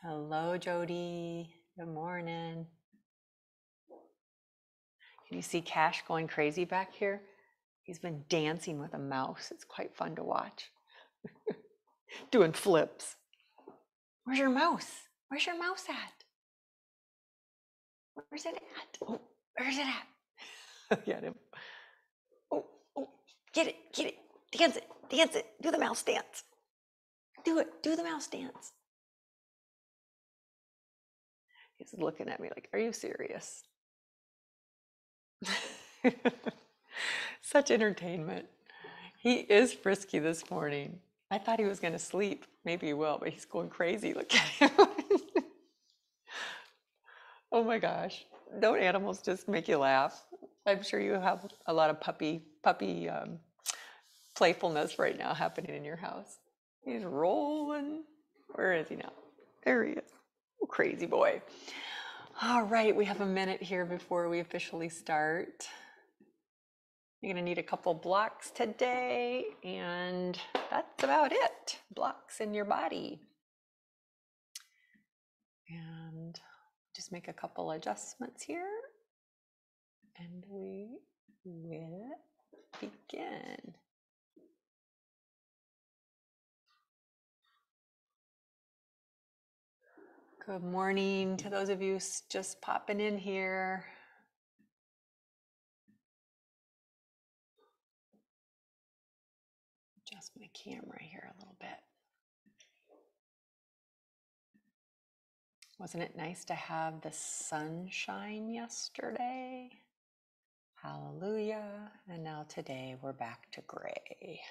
Hello, Jody. Good morning. Can you see Cash going crazy back here? He's been dancing with a mouse. It's quite fun to watch. Doing flips. Where's your mouse? Where's your mouse at? Where's it at? Oh, where's it at? Get him. Oh, oh, get it, dance it, do the mouse dance. Do it, do the mouse dance. He's looking at me like, are you serious? Such entertainment. He is frisky this morning. I thought he was going to sleep. Maybe he will, but he's going crazy. Look at him. Oh my gosh. Don't animals just make you laugh? I'm sure you have a lot of puppy playfulness right now happening in your house. He's rolling. Where is he now? There he is. Oh, crazy boy. All right, we have a minute here before we officially start. You're going to need a couple blocks today, and that's about it. Blocks in your body. And just make a couple adjustments here, and we will begin. Good morning to those of you just popping in here. Adjust my camera here a little bit. Wasn't it nice to have the sunshine yesterday? Hallelujah. And now today we're back to gray.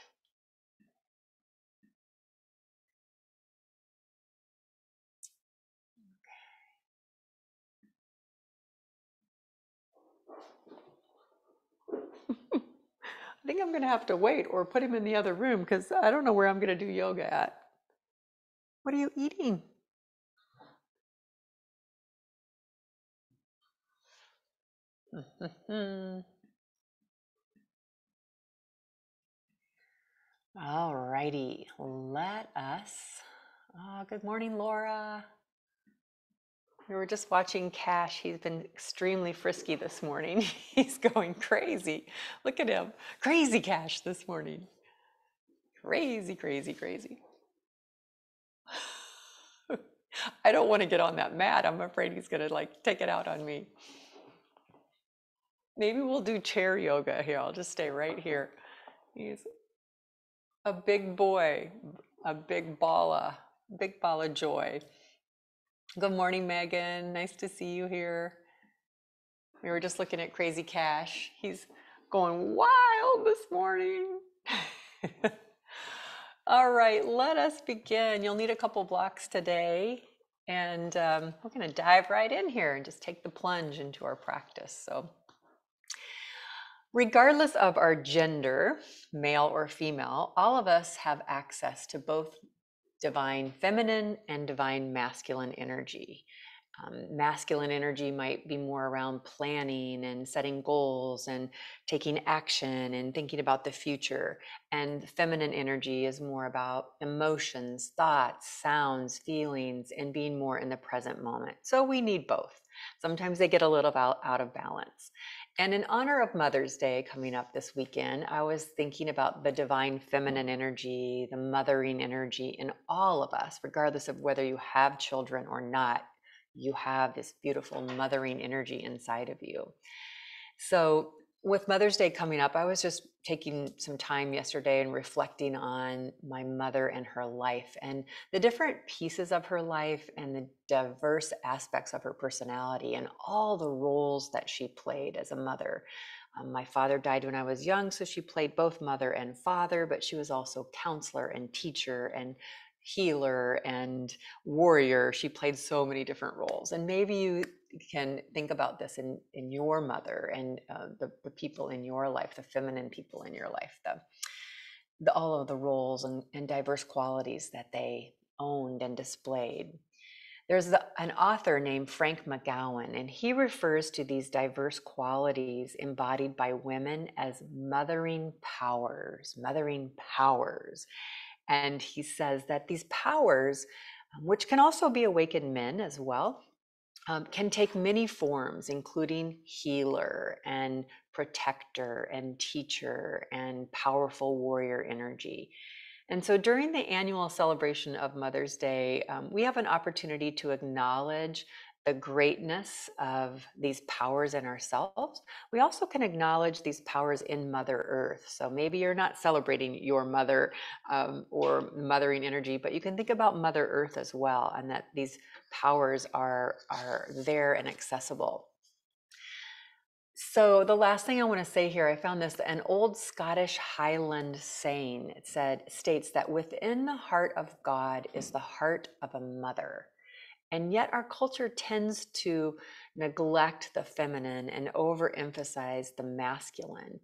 I think I'm going to have to wait or put him in the other room because I don't know where I'm going to do yoga at. What are you eating? All righty, let us. Oh, good morning, Laura. We were just watching Cash. He's been extremely frisky this morning. He's going crazy. Look at him. Crazy Cash this morning. Crazy, crazy, crazy. I don't want to get on that mat. I'm afraid he's going to take it out on me. Maybe we'll do chair yoga here. I'll just stay right here. He's a big boy, a big ball of joy. Good morning, Megan. Nice to see you here. We were just looking at Crazy Cash. He's going wild this morning. All right, let us begin. You'll need a couple blocks today. And we're going to dive right in here and just take the plunge into our practice. So, regardless of our gender, male or female, all of us have access to both divine feminine and divine masculine energy. Masculine energy might be more around planning and setting goals and taking action and thinking about the future. And feminine energy is more about emotions, thoughts, sounds, feelings, and being more in the present moment. So we need both. Sometimes they get a little out of balance. And in honor of Mother's Day coming up this weekend, I was thinking about the divine feminine energy, the mothering energy in all of us, regardless of whether you have children or not. You have this beautiful mothering energy inside of you. So with Mother's Day coming up, I was just taking some time yesterday and reflecting on my mother and her life and the different pieces of her life and the diverse aspects of her personality and all the roles that she played as a mother. My father died when I was young, so she played both mother and father, but she was also counselor and teacher and healer and warrior. She played so many different roles. And maybe you can think about this in your mother and the people in your life, the feminine people in your life, all of the roles and diverse qualities that they owned and displayed. There's an author named Frank McGowan, and he refers to these diverse qualities embodied by women as mothering powers. And he says that these powers which can also be awakened men as well, can take many forms, including healer and protector and teacher and powerful warrior energy. And so during the annual celebration of Mother's Day, we have an opportunity to acknowledge the greatness of these powers in ourselves. We also can acknowledge these powers in Mother Earth. So maybe you're not celebrating your mother or mothering energy, but you can think about Mother Earth as well, and that these powers are there and accessible. So the last thing I want to say here, I found this, an old Scottish Highland saying. It states that within the heart of God is the heart of a mother. And yet our culture tends to neglect the feminine and overemphasize the masculine,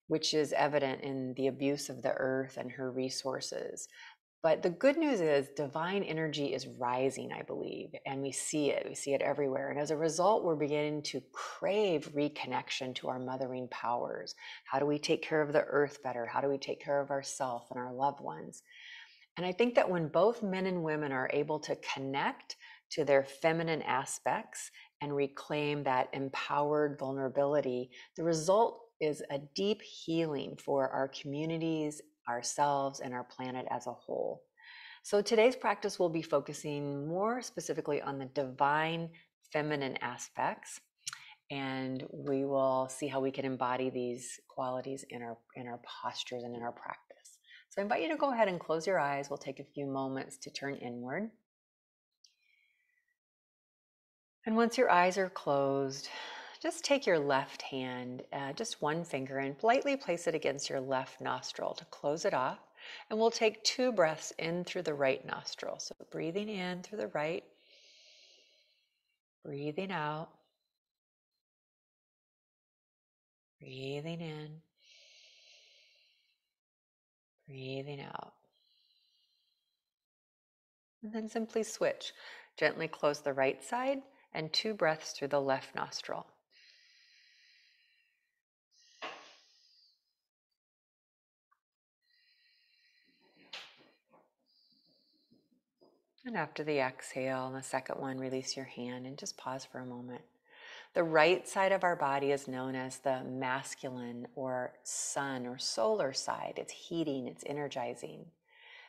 which is evident in the abuse of the earth and her resources. But the good news is divine energy is rising, I believe, and we see it. We see it everywhere. And as a result, we're beginning to crave reconnection to our mothering powers. How do we take care of the earth better? How do we take care of ourselves and our loved ones? And I think that when both men and women are able to connect to their feminine aspects and reclaim that empowered vulnerability, the result is a deep healing for our communities, ourselves, and our planet as a whole. So today's practice will be focusing more specifically on the divine feminine aspects, and we will see how we can embody these qualities in our postures and in our practice. So I invite you to go ahead and close your eyes. We'll take a few moments to turn inward. And once your eyes are closed, just take your left hand, just one finger, and lightly place it against your left nostril to close it off. And we'll take 2 breaths in through the right nostril. So breathing in through the right, breathing out, breathing in, breathing out. And then simply switch. Gently close the right side and 2 breaths through the left nostril. And after the exhale, the second one, release your hand and just pause for a moment. The right side of our body is known as the masculine or sun or solar side. It's heating, it's energizing.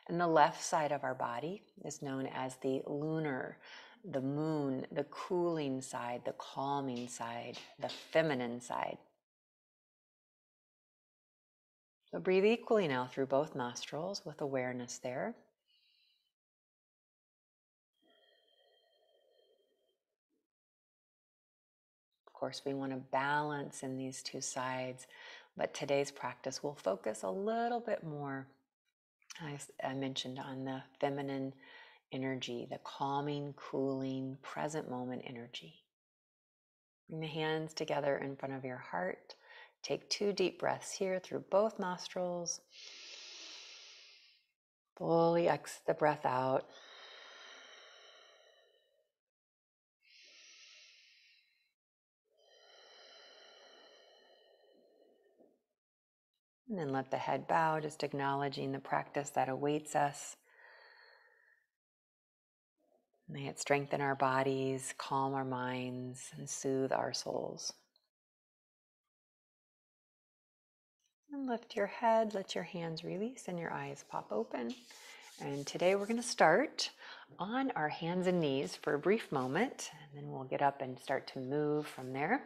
And the left side of our body is known as the lunar, the moon, the cooling side, the calming side, the feminine side. So breathe equally now through both nostrils with awareness there. Of course, we want to balance in these 2 sides, but today's practice will focus a little bit more, as I mentioned, on the feminine energy, the calming, cooling, present moment energy. Bring the hands together in front of your heart. Take 2 deep breaths here through both nostrils. Fully exhale the breath out. And then let the head bow, just acknowledging the practice that awaits us. May it strengthen our bodies, calm our minds, and soothe our souls. And lift your head, let your hands release, and your eyes pop open. And today we're going to start on our hands and knees for a brief moment, and then we'll get up and start to move from there.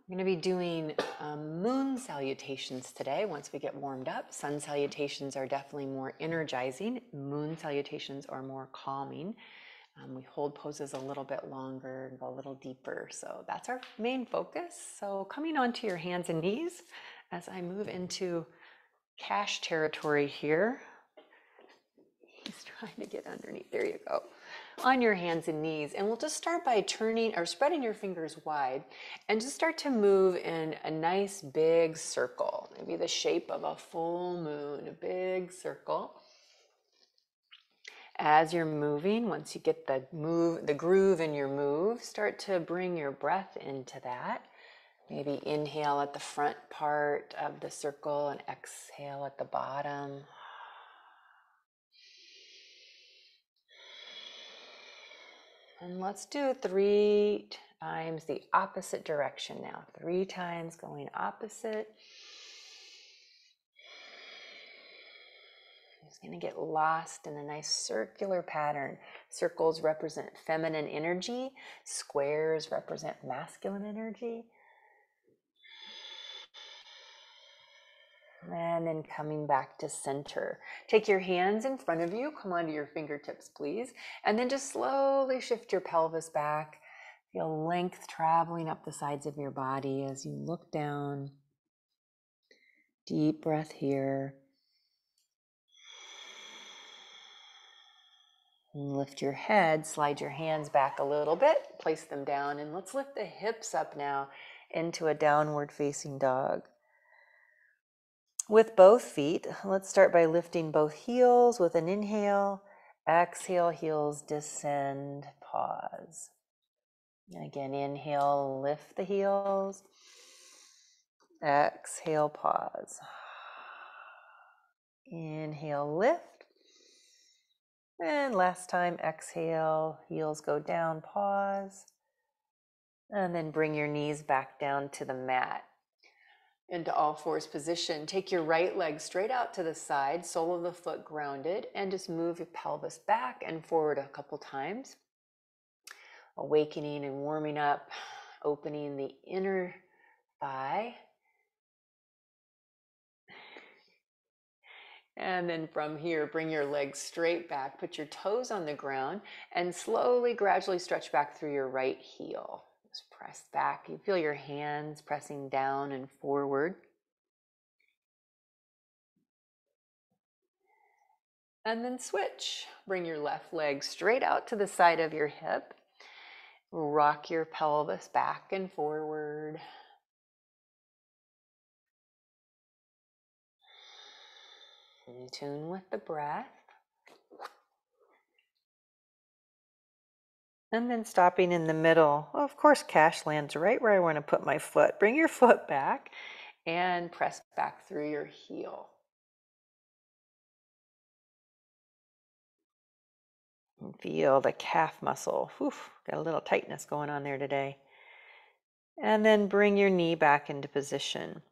We're going to be doing moon salutations today once we get warmed up. Sun salutations are definitely more energizing. Moon salutations are more calming. We hold poses a little bit longer and go a little deeper. So that's our main focus. So coming onto your hands and knees as I move into cash territory here. He's trying to get underneath. There you go. On your hands and knees. And we'll just start by turning or spreading your fingers wide and just start to move in a nice big circle. Maybe the shape of a full moon, a big circle. As you're moving, once you get the groove in your move, start to bring your breath into that. Maybe inhale at the front part of the circle and exhale at the bottom. And let's do 3 times the opposite direction now. 3 times going opposite. Just going to get lost in a nice circular pattern. Circles represent feminine energy. Squares represent masculine energy. And then coming back to center. Take your hands in front of you. Come onto your fingertips, please. And then just slowly shift your pelvis back. Feel length traveling up the sides of your body as you look down. Deep breath here. And lift your head, slide your hands back a little bit, place them down, and let's lift the hips up now into a downward facing dog. With both feet, let's start by lifting both heels with an inhale. Exhale, heels descend, pause. And again, inhale, lift the heels. Exhale, pause. Inhale, lift. And last time, exhale, heels go down, pause. And then bring your knees back down to the mat. Into all fours position. Take your right leg straight out to the side, sole of the foot grounded, and just move your pelvis back and forward a couple times. Awakening and warming up, opening the inner thigh. And then from here, bring your legs straight back, put your toes on the ground, and slowly, gradually stretch back through your right heel. Just press back. You feel your hands pressing down and forward. And then switch. Bring your left leg straight out to the side of your hip. Rock your pelvis back and forward. In tune with the breath. And then stopping in the middle. Well, of course, cash lands right where I want to put my foot. Bring your foot back and press back through your heel. And feel the calf muscle. Whew, got a little tightness going on there today. And then bring your knee back into position.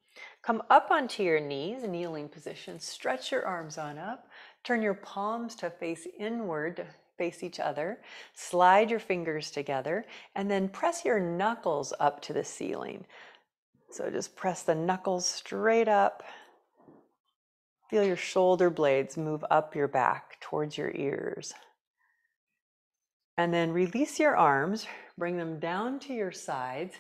Come up onto your knees, kneeling position. Stretch your arms on up. Turn your palms to face inward, to face each other. Slide your fingers together, and then press your knuckles up to the ceiling. So just press the knuckles straight up. Feel your shoulder blades move up your back towards your ears. And then release your arms, bring them down to your sides.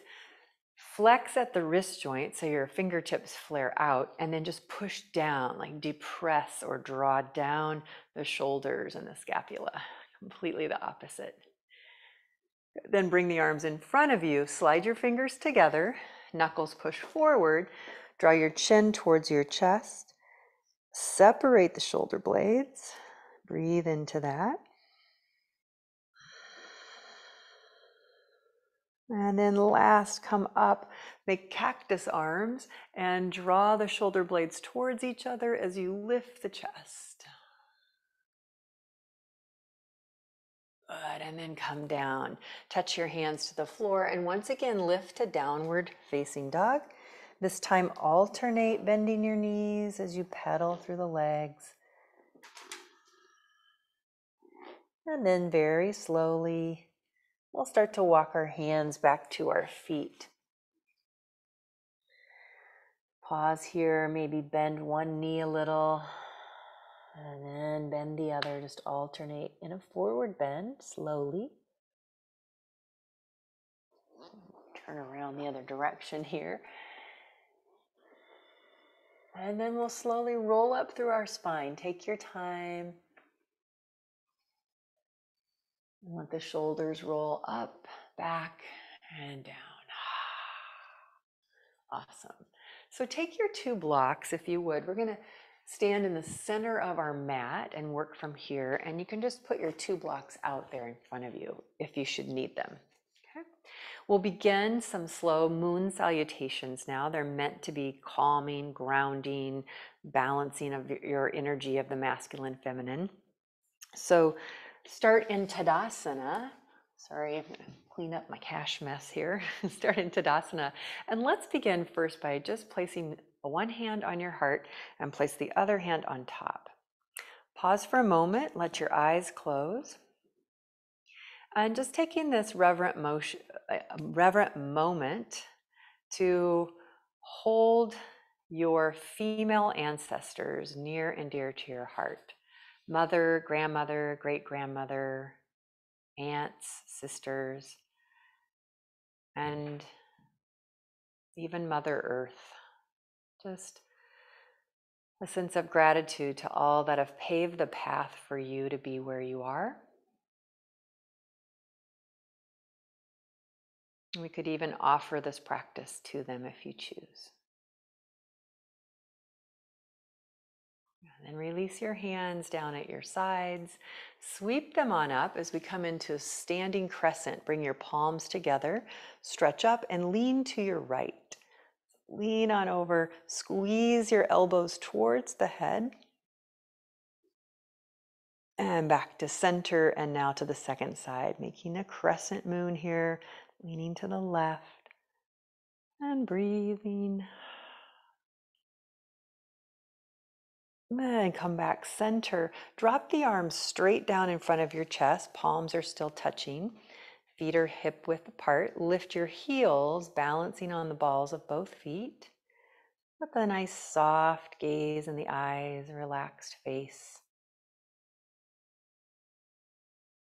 Flex at the wrist joint so your fingertips flare out, and then just push down, like depress or draw down the shoulders and the scapula. Completely the opposite. Then bring the arms in front of you, slide your fingers together, knuckles push forward, draw your chin towards your chest, separate the shoulder blades, breathe into that. And then last, come up, make cactus arms and draw the shoulder blades towards each other as you lift the chest. Good, and then come down. Touch your hands to the floor and once again lift to downward facing dog. This time alternate bending your knees as you pedal through the legs. And then very slowly, we'll start to walk our hands back to our feet. Pause here, maybe bend one knee a little, and then bend the other. Just alternate in a forward bend, slowly. Turn around the other direction here. And then we'll slowly roll up through our spine. Take your time. Let the shoulders roll up, back, and down. Awesome. So take your 2 blocks, if you would. We're going to stand in the center of our mat and work from here. And you can just put your 2 blocks out there in front of you if you should need them. Okay. We'll begin some slow moon salutations now. They're meant to be calming, grounding, balancing of your energy of the masculine, feminine. So start in Tadasana. Sorry, I'm going to clean up my cache mess here. Start in Tadasana. And let's begin first by just placing one hand on your heart and place the other hand on top. Pause for a moment, let your eyes close. And just taking this reverent moment to hold your female ancestors near and dear to your heart. Mother, grandmother, great-grandmother, aunts, sisters, and even Mother Earth. Just a sense of gratitude to all that have paved the path for you to be where you are. We could even offer this practice to them if you choose. And then release your hands down at your sides. Sweep them on up as we come into standing crescent. Bring your palms together, stretch up and lean to your right. Lean on over, squeeze your elbows towards the head. And back to center and now to the second side, making a crescent moon here, leaning to the left and breathing. Then come back center. Drop the arms straight down in front of your chest. Palms are still touching. Feet are hip width apart. Lift your heels, balancing on the balls of both feet. With a nice soft gaze in the eyes, a relaxed face.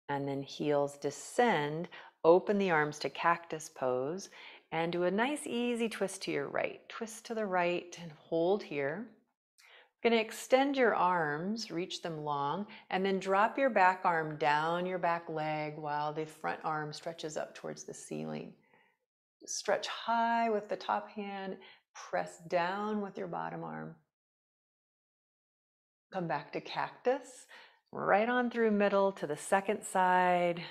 And then heels descend. Open the arms to Cactus Pose and do a nice easy twist to your right. Twist to the right and hold here. You're going to extend your arms, reach them long, and then drop your back arm down your back leg while the front arm stretches up towards the ceiling. Stretch high with the top hand, press down with your bottom arm. Come back to cactus, right on through middle to the second side,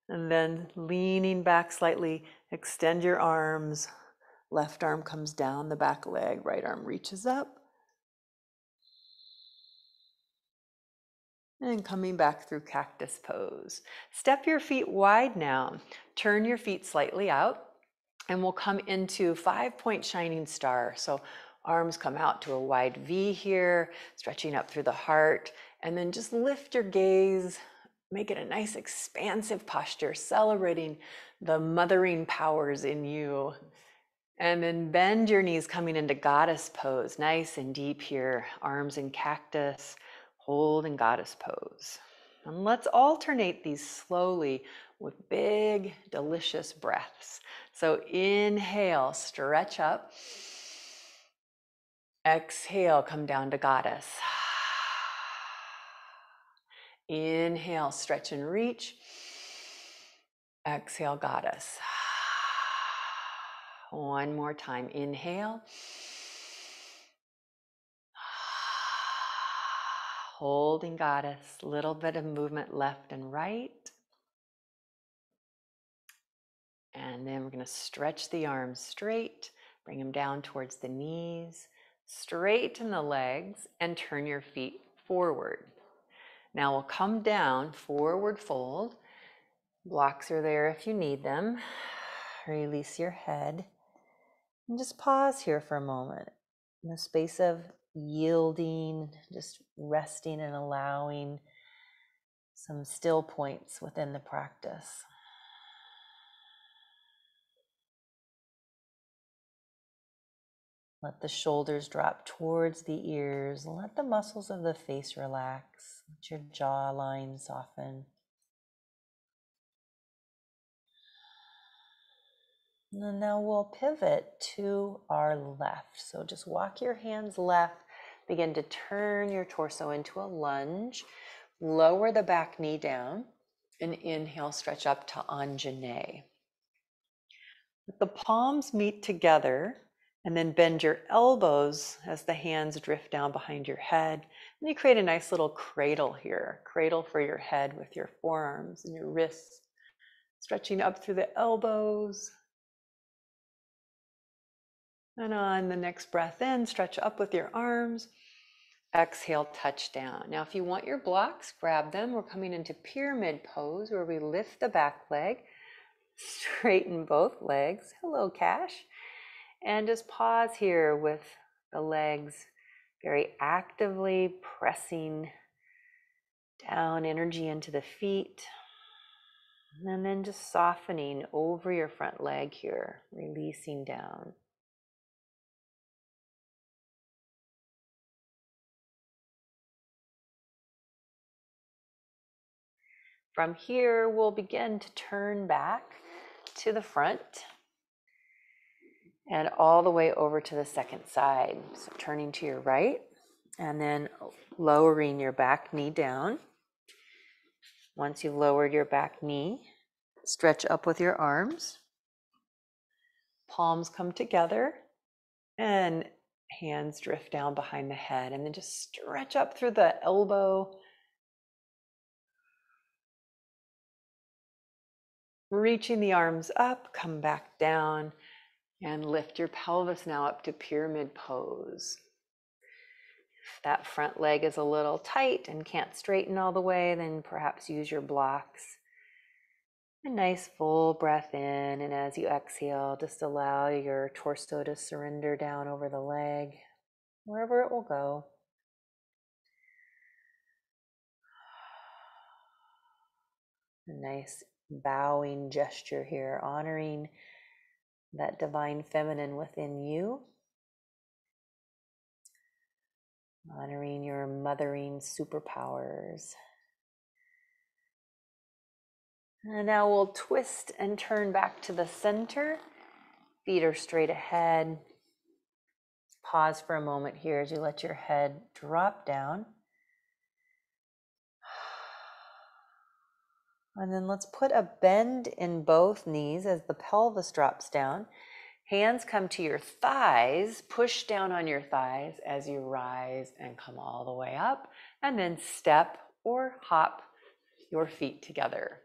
and then leaning back slightly, extend your arms. Left arm comes down the back leg, right arm reaches up. And coming back through Cactus Pose. Step your feet wide now. Turn your feet slightly out and we'll come into 5-point shining star. So arms come out to a wide V here, stretching up through the heart, and then just lift your gaze, make it a nice expansive posture, celebrating the mothering powers in you. And then bend your knees coming into Goddess Pose, nice and deep here, arms in cactus. Hold in Goddess Pose. And let's alternate these slowly with big, delicious breaths. So inhale, stretch up. Exhale, come down to Goddess. Inhale, stretch and reach. Exhale, Goddess. One more time. Inhale. Holding Goddess, little bit of movement left and right. And then we're going to stretch the arms straight, bring them down towards the knees, straighten the legs, and turn your feet forward. Now we'll come down, forward fold. Blocks are there if you need them. Release your head. And just pause here for a moment. In the space of yielding, just resting and allowing some still points within the practice. Let the shoulders drop towards the ears. Let the muscles of the face relax. Let your jawline soften. And now we'll pivot to our left. So just walk your hands left. Begin to turn your torso into a lunge. Lower the back knee down. And inhale, stretch up to Anjane. Let the palms meet together. And then bend your elbows as the hands drift down behind your head. And you create a nice little cradle here. Cradle for your head with your forearms and your wrists. Stretching up through the elbows. And on the next breath in, stretch up with your arms. Exhale, touch down. Now, if you want your blocks, grab them. We're coming into pyramid pose where we lift the back leg, straighten both legs. Hello, Cash. And just pause here with the legs very actively pressing down energy into the feet. And then just softening over your front leg here, releasing down. From here, we'll begin to turn back to the front and all the way over to the second side. So turning to your right and then lowering your back knee down. Once you've lowered your back knee, stretch up with your arms. Palms come together and hands drift down behind the head, and then just stretch up through the elbow. Reaching the arms up, come back down and lift your pelvis now up to pyramid pose. If that front leg is a little tight and can't straighten all the way, then perhaps use your blocks. A nice full breath in, and as you exhale, just allow your torso to surrender down over the leg, wherever it will go. A nice bowing gesture here, honoring that divine feminine within you, honoring your mothering superpowers. And now we'll twist and turn back to the center. Feet are straight ahead. Pause for a moment here as you let your head drop down. And then let's put a bend in both knees as the pelvis drops down. Hands come to your thighs. Push down on your thighs as you rise and come all the way up. And then step or hop your feet together.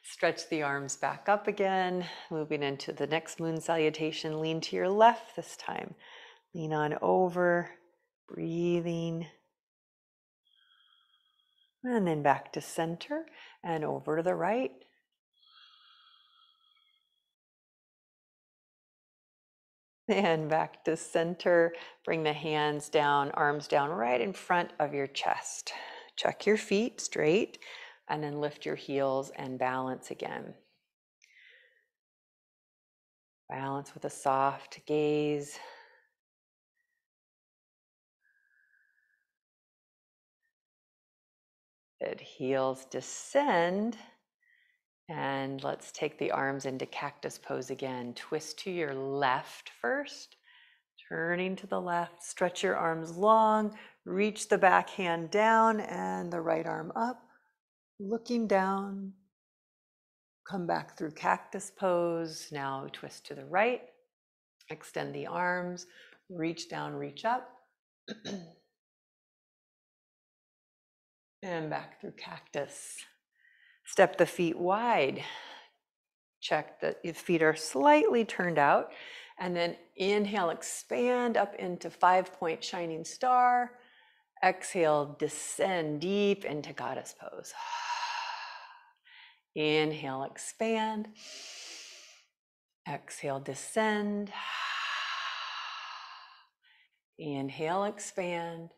Stretch the arms back up again, moving into the next moon salutation. Lean to your left this time. Lean on over, breathing. And then back to center and over to the right. And back to center. Bring the hands down, arms down right in front of your chest. Check your feet straight and then lift your heels and balance again. Balance with a soft gaze. Good. Heels descend. And let's take the arms into cactus pose again. Twist to your left first. Turning to the left. Stretch your arms long. Reach the back hand down and the right arm up. Looking down. Come back through cactus pose. Now twist to the right. Extend the arms. Reach down, reach up. And back through cactus. Step the feet wide. Check that your feet are slightly turned out. And then inhale, expand up into 5-point shining star. Exhale, descend deep into goddess pose. Inhale, expand. Exhale, descend. Inhale, expand.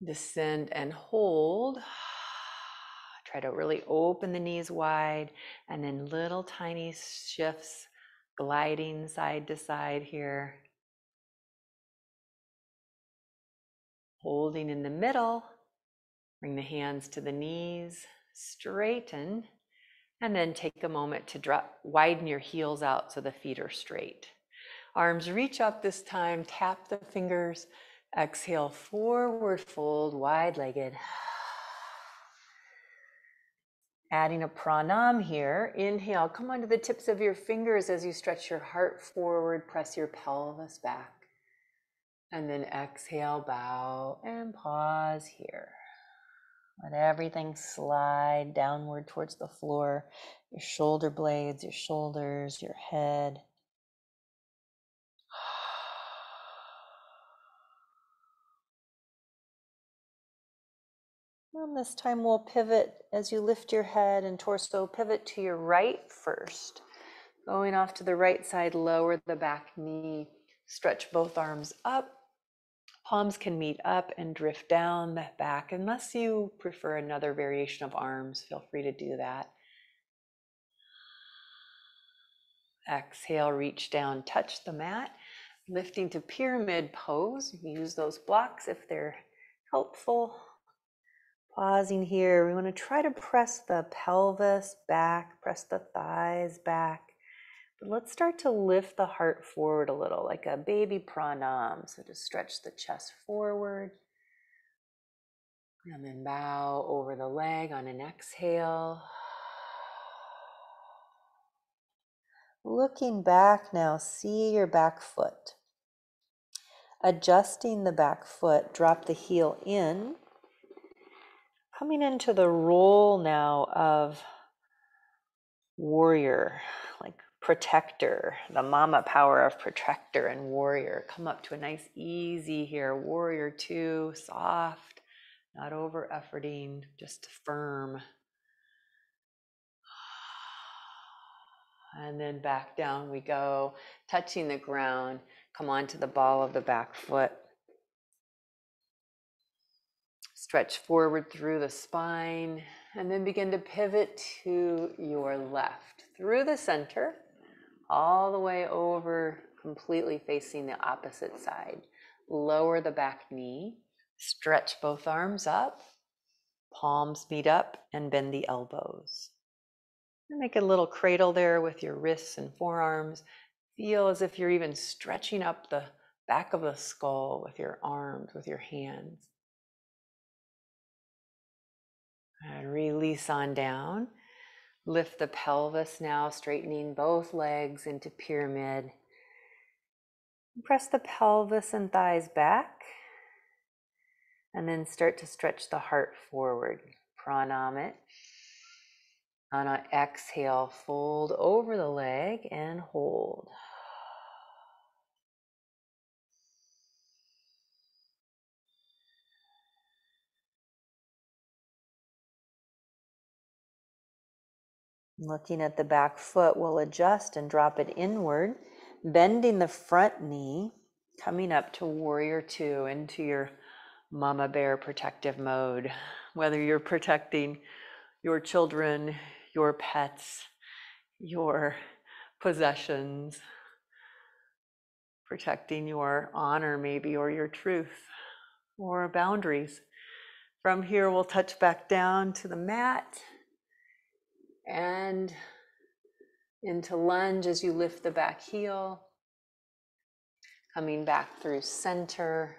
Descend and hold. Try to really open the knees wide, and then little tiny shifts, gliding side to side here. Holding in the middle, bring the hands to the knees, straighten, and then take a moment to widen your heels out so the feet are straight. Arms reach up this time, tap the fingers, exhale, forward fold, wide-legged. Adding a pranam here. Inhale, come onto the tips of your fingers as you stretch your heart forward, press your pelvis back. And then exhale, bow, and pause here. Let everything slide downward towards the floor. Your shoulder blades, your shoulders, your head. And this time we'll pivot as you lift your head and torso, pivot to your right first. Going off to the right side, lower the back knee, stretch both arms up. Palms can meet up and drift down the back. Unless you prefer another variation of arms, feel free to do that. Exhale, reach down, touch the mat, lifting to pyramid pose. Use those blocks if they're helpful. Pausing here, we want to try to press the pelvis back, press the thighs back. But let's start to lift the heart forward a little, like a baby pranam. So just stretch the chest forward. And then bow over the leg on an exhale. Looking back now, see your back foot. Adjusting the back foot, drop the heel in. Coming into the roll now of warrior, like protector, the mama power of protector and warrior. Come up to a nice easy here, warrior two, soft, not over efforting, just firm. And then back down we go, touching the ground. Come onto the ball of the back foot. Stretch forward through the spine, and then begin to pivot to your left, through the center, all the way over, completely facing the opposite side. Lower the back knee, stretch both arms up, palms meet up, and bend the elbows. And make a little cradle there with your wrists and forearms. Feel as if you're even stretching up the back of the skull with your arms, with your hands. And release on down. Lift the pelvis now, straightening both legs into pyramid. Press the pelvis and thighs back. And then start to stretch the heart forward. Pranam it. On an exhale, fold over the leg and hold. Looking at the back foot, we'll adjust and drop it inward, bending the front knee, coming up to warrior two, into your mama bear protective mode. Whether you're protecting your children, your pets, your possessions, protecting your honor maybe, or your truth, or boundaries. From here, we'll touch back down to the mat and into lunge as you lift the back heel, coming back through center,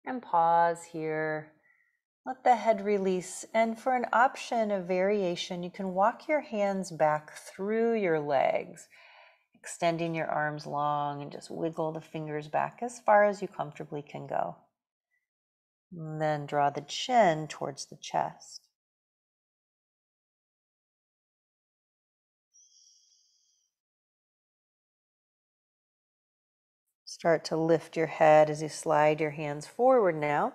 and pause here. Let the head release, and for an option of variation, you can walk your hands back through your legs, extending your arms long, and just wiggle the fingers back as far as you comfortably can go. And then draw the chin towards the chest. Start to lift your head as you slide your hands forward now.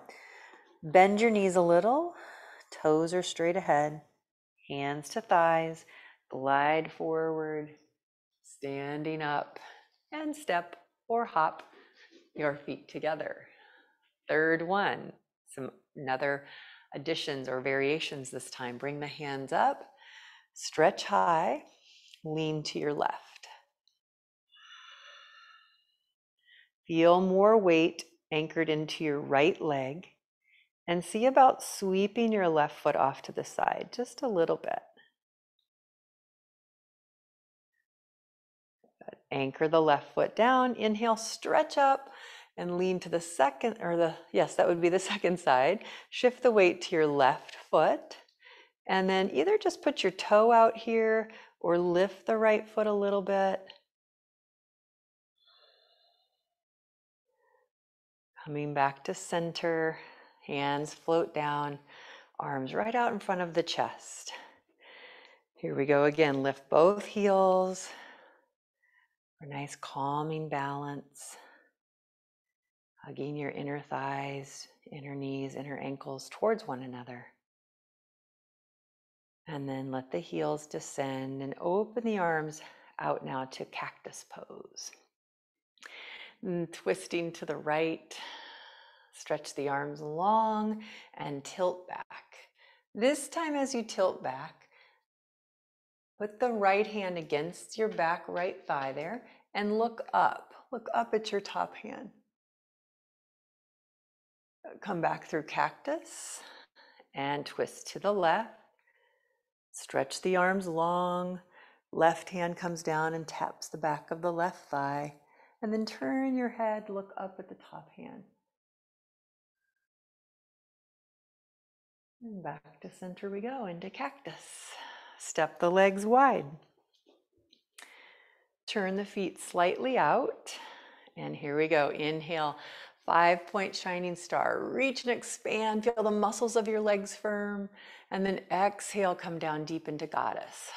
Bend your knees a little, toes are straight ahead, hands to thighs, glide forward, standing up, and step or hop your feet together. Third one, another additions or variations this time. Bring the hands up, stretch high, lean to your left. Feel more weight anchored into your right leg, and see about sweeping your left foot off to the side, just a little bit. Good. Anchor the left foot down, inhale, stretch up, and lean to the second, that would be the second side. Shift the weight to your left foot, and then either just put your toe out here or lift the right foot a little bit. Coming back to center, hands float down, arms right out in front of the chest. Here we go again, lift both heels for a nice calming balance. Hugging your inner thighs, inner knees, inner ankles towards one another. And then let the heels descend and open the arms out now to Cactus Pose. And twisting to the right, stretch the arms long and tilt back. This time as you tilt back, put the right hand against your back right thigh there and look up. Look up at your top hand. Come back through cactus and twist to the left. Stretch the arms long. Left hand comes down and taps the back of the left thigh. And then turn your head, look up at the top hand. And back to center we go, into cactus. Step the legs wide. Turn the feet slightly out. And here we go. Inhale, 5-point shining star. Reach and expand. Feel the muscles of your legs firm. And then exhale, come down deep into goddess.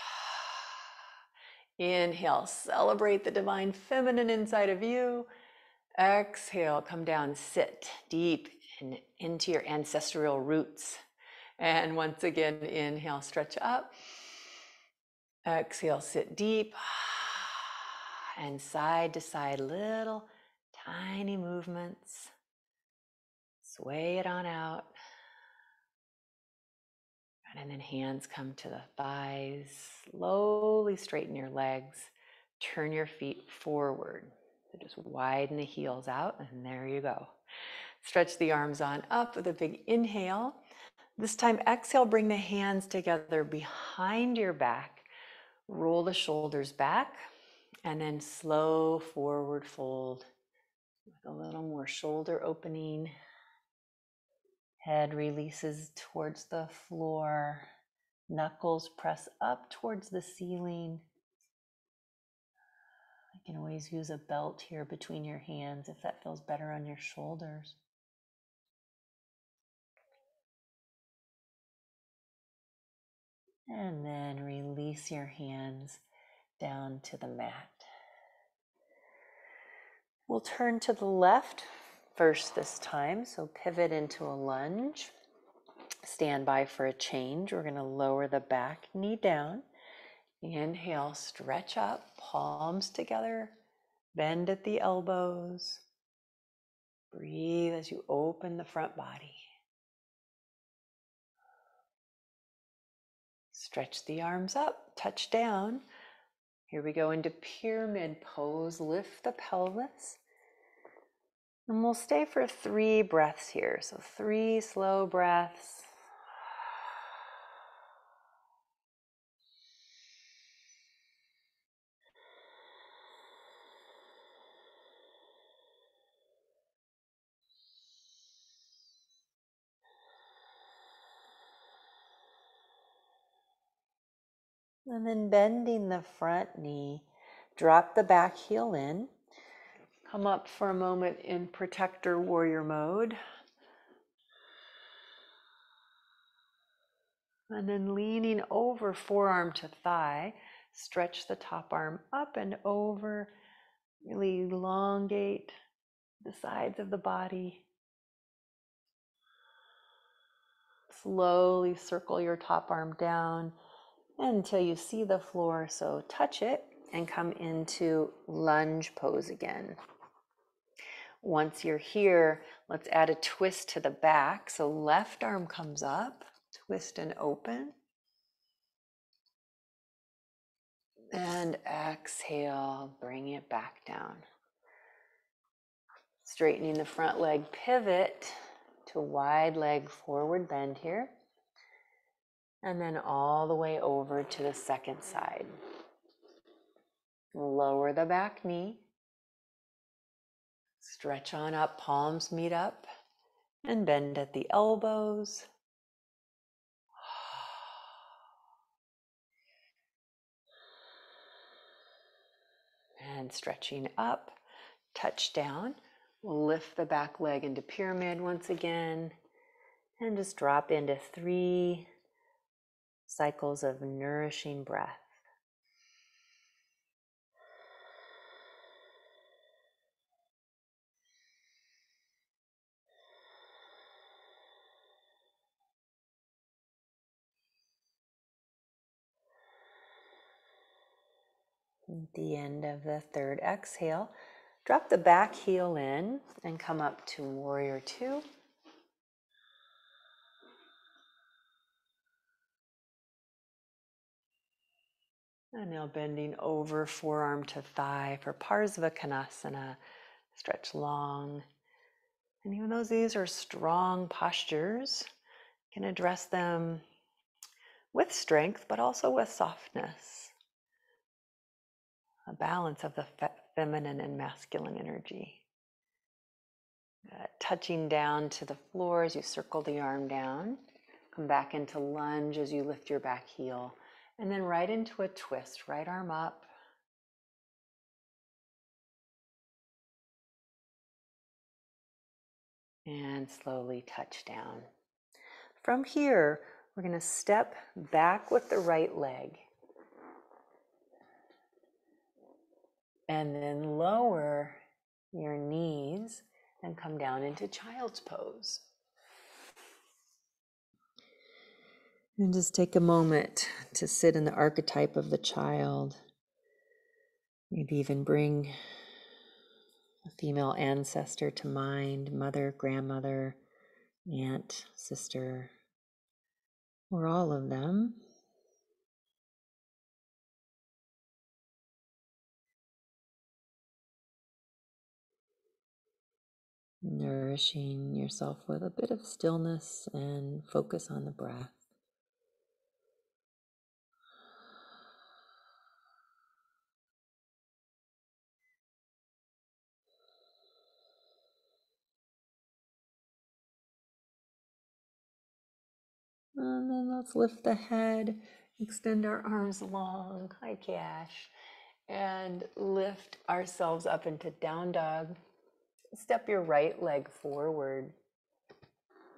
Inhale, celebrate the divine feminine inside of you. Exhale, come down, sit deep into your ancestral roots. And once again, inhale, stretch up. Exhale, sit deep. And side to side, little tiny movements. Sway it on out. And then hands come to the thighs. Slowly straighten your legs. Turn your feet forward. So just widen the heels out, and there you go. Stretch the arms on up with a big inhale. This time, exhale, bring the hands together behind your back. Roll the shoulders back, and then slow forward fold with a little more shoulder opening. Head releases towards the floor. Knuckles press up towards the ceiling. You can always use a belt here between your hands if that feels better on your shoulders. And then release your hands down to the mat. We'll turn to the left first this time, so pivot into a lunge. Stand by for a change. We're going to lower the back knee down. Inhale, stretch up, palms together, bend at the elbows. Breathe as you open the front body. Stretch the arms up, touch down. Here we go into pyramid pose. Lift the pelvis. And we'll stay for 3 breaths here. So 3 slow breaths. And then bending the front knee, drop the back heel in. Come up for a moment in protector warrior mode. And then leaning over forearm to thigh, stretch the top arm up and over. Really elongate the sides of the body. Slowly circle your top arm down until you see the floor, so touch it and come into lunge pose again. Once you're here, let's add a twist to the back. So left arm comes up, twist and open. And exhale, bring it back down. Straightening the front leg, pivot to wide leg forward bend here. And then all the way over to the second side. Lower the back knee. Stretch on up, palms meet up, and bend at the elbows. And stretching up, touch down. We'll lift the back leg into pyramid once again, and just drop into 3 cycles of nourishing breath. At the end of the third exhale, drop the back heel in and come up to Warrior Two. And now bending over forearm to thigh for Parsvakonasana. Stretch long. And even though these are strong postures, you can address them with strength, but also with softness. A balance of the feminine and masculine energy. Touching down to the floor as you circle the arm down. Come back into lunge as you lift your back heel. And then right into a twist. Right arm up. And slowly touch down. From here, we're going to step back with the right leg. And then lower your knees and come down into Child's Pose. And just take a moment to sit in the archetype of the child. Maybe even bring a female ancestor to mind, mother, grandmother, aunt, sister, or all of them. Nourishing yourself with a bit of stillness and focus on the breath. And then let's lift the head, extend our arms long, hi Cash, and lift ourselves up into down dog. Step your right leg forward,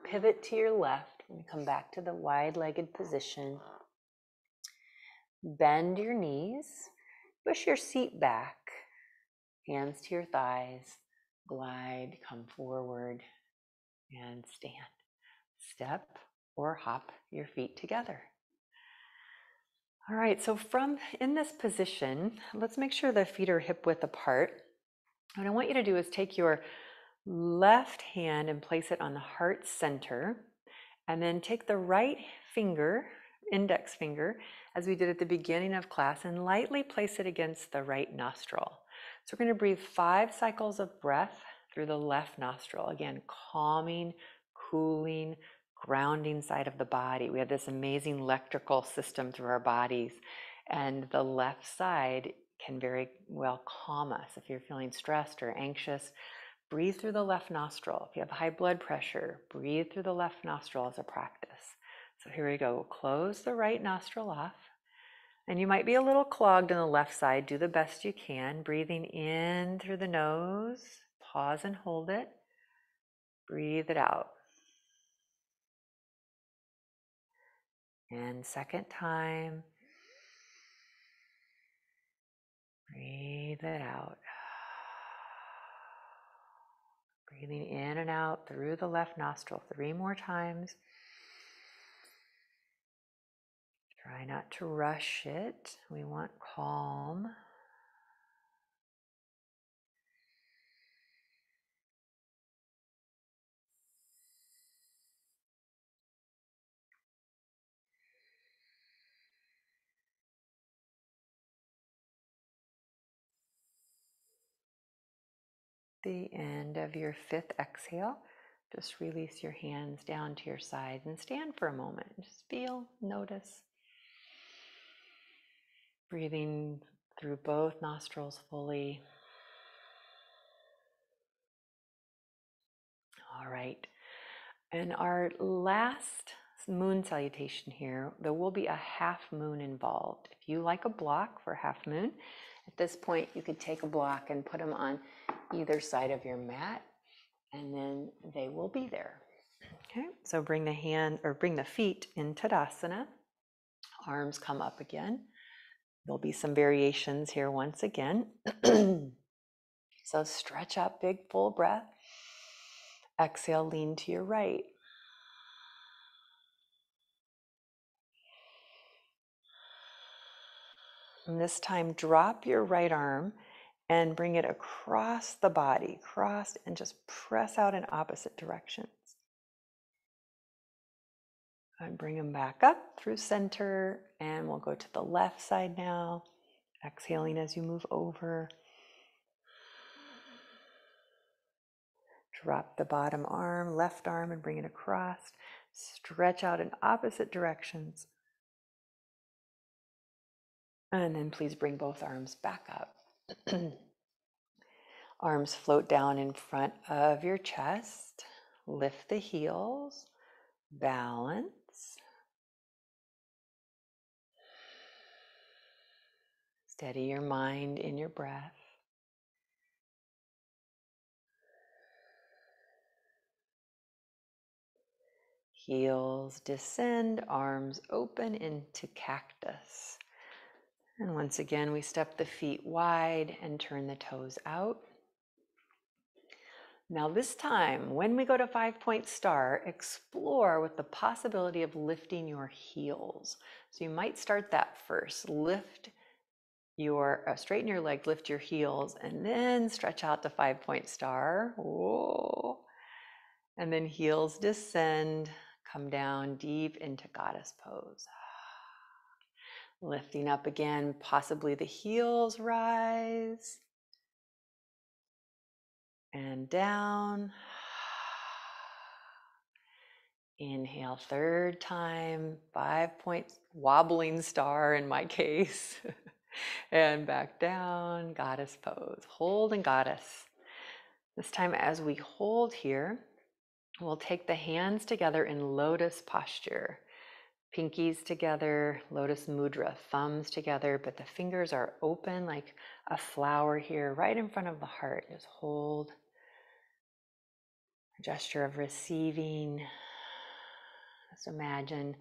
pivot to your left, and come back to the wide-legged position. Bend your knees, push your seat back, hands to your thighs, glide, come forward, and stand. Step or hop your feet together. All right, so from in this position, let's make sure the feet are hip width apart. What I want you to do is take your left hand and place it on the heart center, and then take the right finger, index finger, as we did at the beginning of class, and lightly place it against the right nostril. So we're going to breathe 5 cycles of breath through the left nostril. Again, calming, cooling, grounding side of the body. We have this amazing electrical system through our bodies, and the left side can very well calm us. If you're feeling stressed or anxious, breathe through the left nostril. If you have high blood pressure, breathe through the left nostril as a practice. So here we go. Close the right nostril off. And you might be a little clogged on the left side. Do the best you can. Breathing in through the nose. Pause and hold it. Breathe it out. And second time. Breathe it out. Breathing in and out through the left nostril 3 more times. Try not to rush it. We want calm. The end of your 5th exhale, just release your hands down to your sides and stand for a moment. Just feel, notice. Breathing through both nostrils fully. All right. And our last moon salutation here, there will be a half moon involved. If you like a block for half moon, at this point you could take a block and put them on either side of your mat, and then they will be there. Okay, so bring the feet in Tadasana. Arms come up again. There'll be some variations here once again. So stretch up, big full breath. Exhale, lean to your right. And this time, drop your right arm and bring it across the body, cross, and just press out in opposite directions. And bring them back up through center, and we'll go to the left side now. Exhaling as you move over. Drop the bottom arm, left arm, and bring it across. Stretch out in opposite directions. And then please bring both arms back up. Arms float down in front of your chest. Lift the heels. Balance. Steady your mind in your breath. Heels descend, arms open into cactus. And once again, we step the feet wide and turn the toes out. Now this time, when we go to 5-point star, explore with the possibility of lifting your heels. So you might start that first. Straighten your legs, lift your heels, and then stretch out to 5-point star. Whoa. And then heels descend, come down deep into Goddess Pose. Lifting up again, possibly the heels rise. And down. Inhale, third time, 5-point wobbling star in my case. And back down, Goddess Pose. Hold and Goddess. This time as we hold here, we'll take the hands together in lotus posture. Pinkies together, lotus mudra, thumbs together, but the fingers are open like a flower here, right in front of the heart. Just hold. A gesture of receiving. Just imagine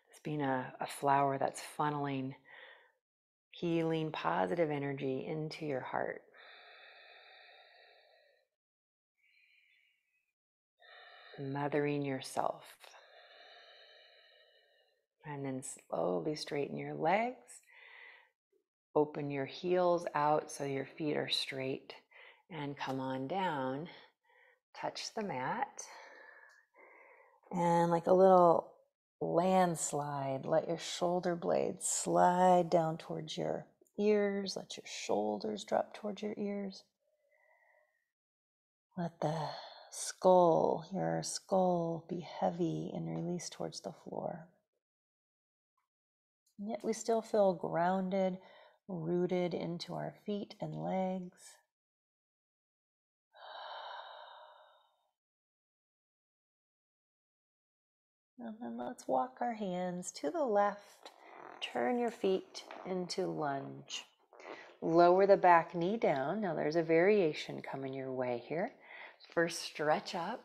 this being a flower that's funneling healing, positive energy into your heart. Mothering yourself. And then slowly straighten your legs. Open your heels out so your feet are straight. And come on down. Touch the mat. And like a little landslide, let your shoulder blades slide down towards your ears. Let your shoulders drop towards your ears. Let the your skull be heavy and release towards the floor. And yet we still feel grounded, rooted into our feet and legs. And then let's walk our hands to the left. Turn your feet into lunge. Lower the back knee down. Now there's a variation coming your way here. First, stretch up.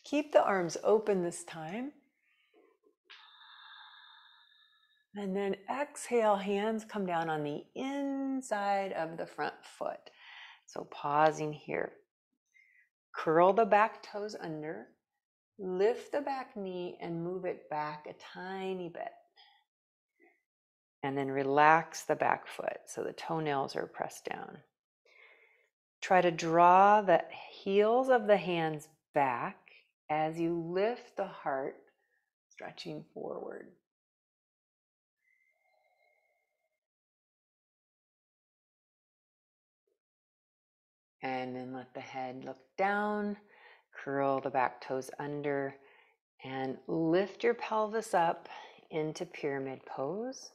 Keep the arms open this time. And then exhale, hands come down on the inside of the front foot. So pausing here. Curl the back toes under. Lift the back knee and move it back a tiny bit. And then relax the back foot so the toenails are pressed down. Try to draw the heels of the hands back as you lift the heart, stretching forward. And then let the head look down, curl the back toes under, and lift your pelvis up into pyramid pose.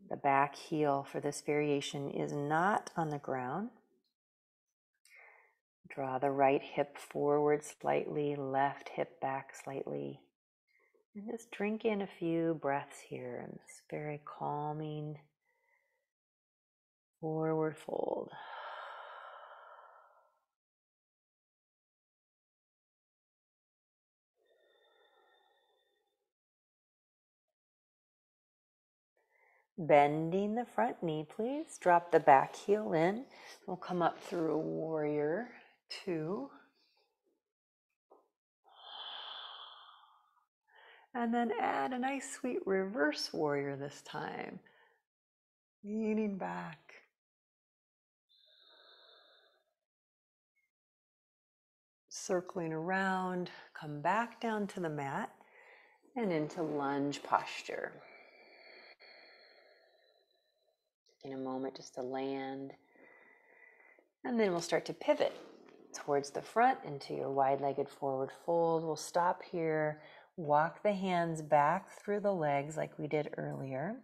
The back heel for this variation is not on the ground. Draw the right hip forward slightly, left hip back slightly. And just drink in a few breaths here in this very calming forward fold. Bending the front knee, please. Drop the back heel in. We'll come up through a warrior 2. And then add a nice sweet reverse warrior this time. Leaning back. Circling around, come back down to the mat and into lunge posture. In a moment just to land. And then we'll start to pivot towards the front into your wide-legged forward fold. We'll stop here, walk the hands back through the legs like we did earlier.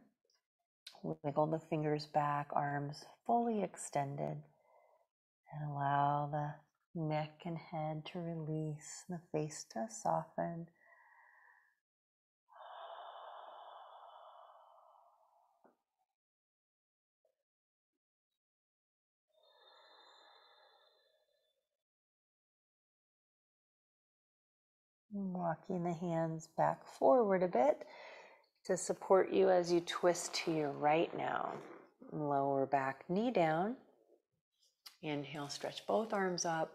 Wiggle the fingers back, arms fully extended, and allow the neck and head to release, the face to soften. Walking the hands back forward a bit to support you as you twist to your right now. Lower back knee down. Inhale, stretch both arms up.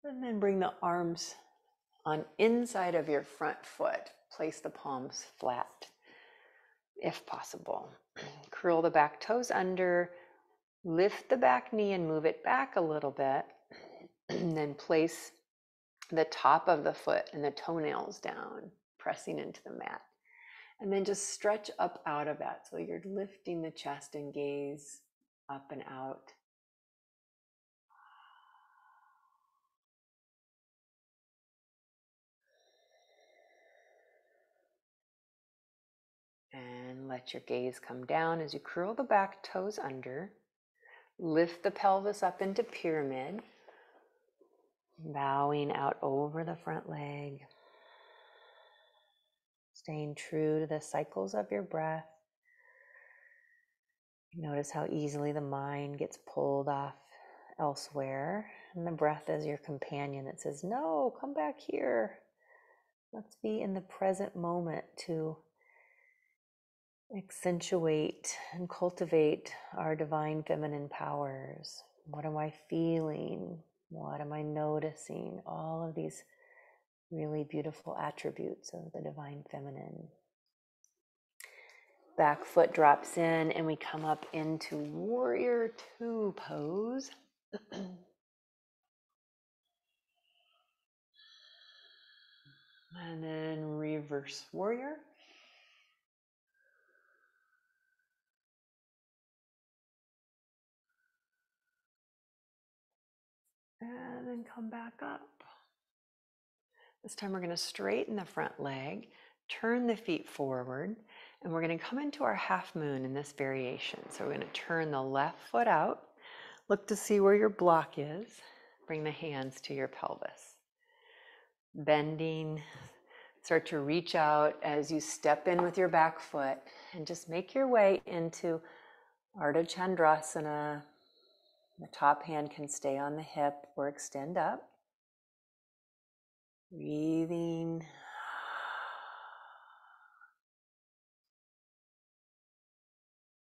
And then bring the arms on inside of your front foot. Place the palms flat if possible. Curl the back toes under. Lift the back knee and move it back a little bit. And then place the top of the foot and the toenails down, pressing into the mat. And then just stretch up out of that. So you're lifting the chest and gaze up and out. And let your gaze come down as you curl the back toes under. Lift the pelvis up into pyramid. Bowing out over the front leg. Staying true to the cycles of your breath. Notice how easily the mind gets pulled off elsewhere. And the breath is your companion that says, no, come back here. Let's be in the present moment to accentuate and cultivate our divine feminine powers. What am I feeling? What am I noticing? All of these really beautiful attributes of the divine feminine. Back foot drops in and we come up into warrior two pose. And then reverse warrior. And then come back up. This time we're going to straighten the front leg, turn the feet forward, and we're going to come into our half moon in this variation. So we're going to turn the left foot out, look to see where your block is, bring the hands to your pelvis. Bending, start to reach out as you step in with your back foot and just make your way into Ardha Chandrasana. The top hand can stay on the hip or extend up. Breathing.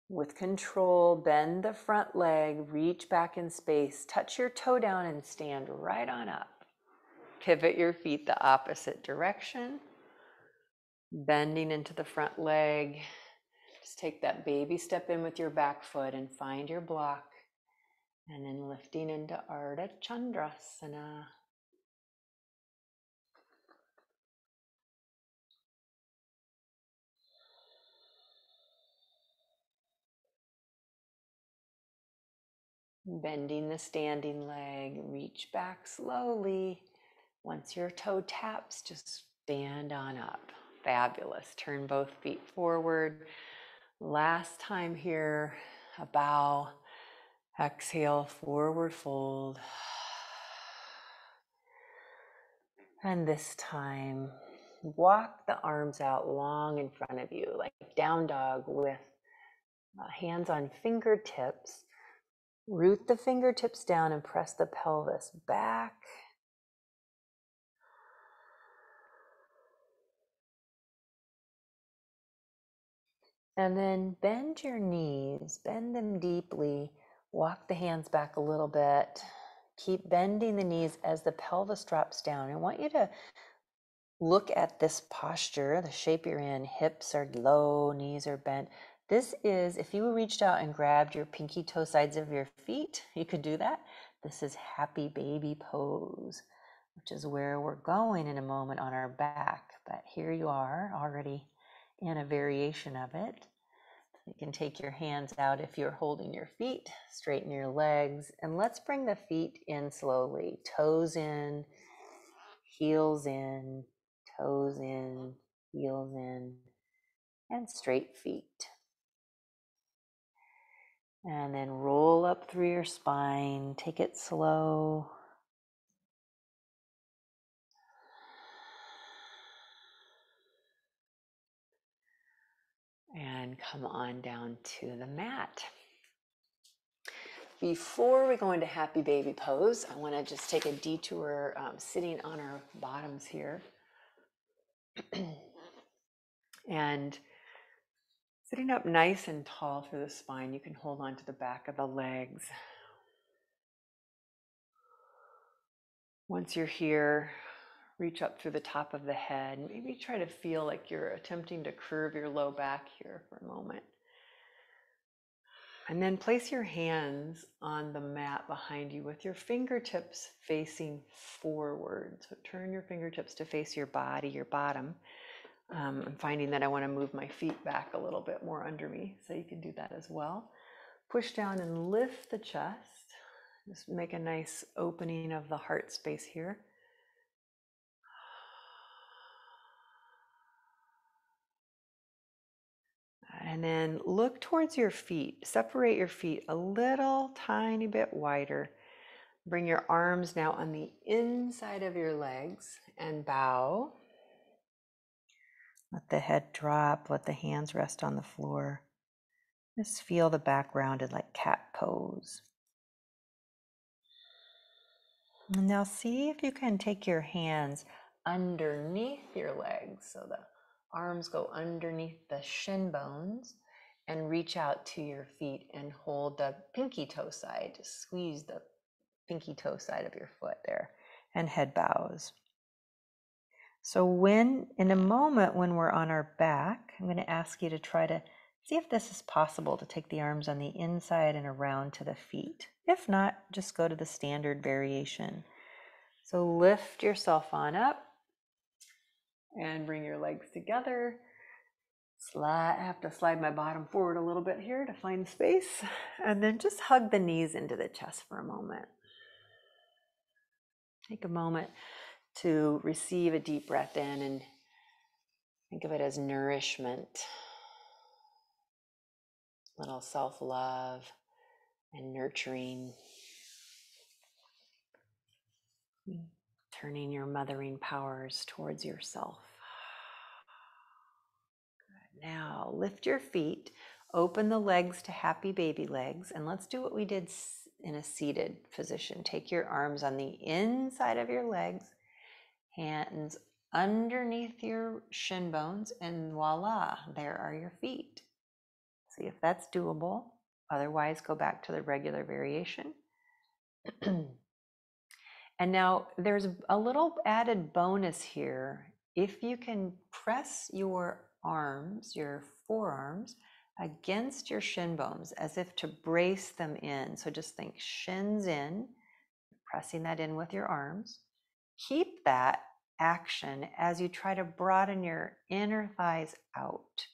With control, bend the front leg, reach back in space, touch your toe down and stand right on up. Pivot your feet the opposite direction. Bending into the front leg. Just take that baby step in with your back foot and find your block. And then lifting into Ardha Chandrasana. Bending the standing leg, reach back slowly. Once your toe taps, just stand on up. Fabulous. Turn both feet forward. Last time here, a bow. Exhale, forward fold. And this time, walk the arms out long in front of you, like down dog with hands on fingertips. Root the fingertips down and press the pelvis back. And then bend your knees, bend them deeply. Walk the hands back a little bit. Keep bending the knees as the pelvis drops down. I want you to look at this posture, the shape you're in. Hips are low, knees are bent. This is, if you reached out and grabbed your pinky toe sides of your feet, you could do that. This is happy baby pose, which is where we're going in a moment on our back. But here you are already in a variation of it. You can take your hands out if you're holding your feet, straighten your legs, and let's bring the feet in slowly. Toes in, heels in, toes in, heels in, and straight feet. And then roll up through your spine, take it slow. And come on down to the mat. Before we go into happy baby pose, I want to just take a detour sitting on our bottoms here. And sitting up nice and tall through the spine, you can hold on to the back of the legs. Once you're here, reach up through the top of the head. Maybe try to feel like you're attempting to curve your low back here for a moment. And then place your hands on the mat behind you with your fingertips facing forward. So turn your fingertips to face your body, your bottom. I'm finding that I want to move my feet back a little bit more under me, so you can do that as well. Push down and lift the chest. Just make a nice opening of the heart space here. And then look towards your feet. Separate your feet a little tiny bit wider. Bring your arms now on the inside of your legs and bow. Let the head drop, let the hands rest on the floor. Just feel the back rounded like cat pose. And now see if you can take your hands underneath your legs. So the arms go underneath the shin bones and reach out to your feet and hold the pinky toe side. Just squeeze the pinky toe side of your foot there and head bows. So in a moment when we're on our back, I'm going to ask you to try to see if this is possible to take the arms on the inside and around to the feet. If not, just go to the standard variation. So lift yourself on up and bring your legs together. I have to slide my bottom forward a little bit here to find space. And then just hug the knees into the chest for a moment. Take a moment to receive a deep breath in and think of it as nourishment, little self-love and nurturing, turning your mothering powers towards yourself. Good. Now lift your feet, open the legs to happy baby legs, and let's do what we did in a seated position. Take your arms on the inside of your legs, hands underneath your shin bones, and voila, there are your feet. See if that's doable. Otherwise, go back to the regular variation. And now there's a little added bonus here. If you can press your arms, your forearms, against your shin bones as if to brace them in. So just think shins in, pressing that in with your arms. Keep that action as you try to broaden your inner thighs out.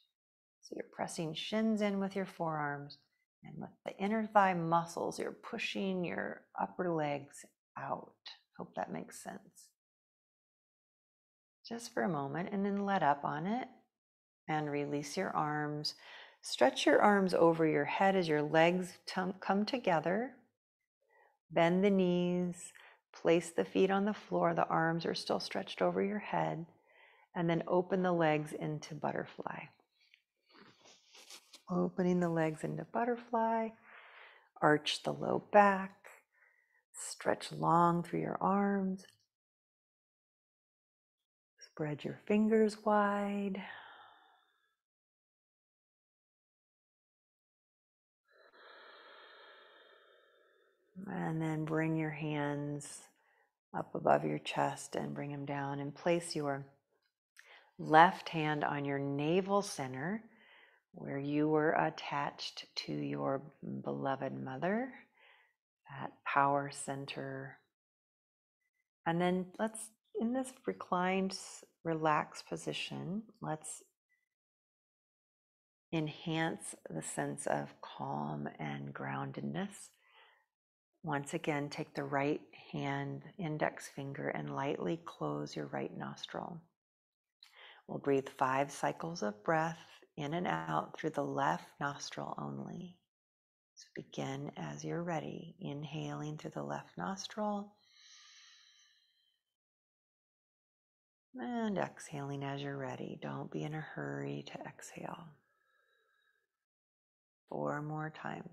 So you're pressing shins in with your forearms, and with the inner thigh muscles, you're pushing your upper legs out. Hope that makes sense. Just for a moment, and then let up on it and release your arms. Stretch your arms over your head as your legs come together. Bend the knees, place the feet on the floor. The arms are still stretched over your head, and then open the legs into butterfly. Opening the legs into butterfly, arch the low back, stretch long through your arms, spread your fingers wide. And then bring your hands up above your chest and bring them down and place your Left hand on your navel center, where you were attached to your beloved mother, that power center. And then let's, in this reclined, relaxed position, let's enhance the sense of calm and groundedness. Once again, take the right hand, index finger, and lightly close your right nostril. We'll breathe 5 cycles of breath in and out through the left nostril only. So begin as you're ready, inhaling through the left nostril and exhaling as you're ready. Don't be in a hurry to exhale. 4 more times.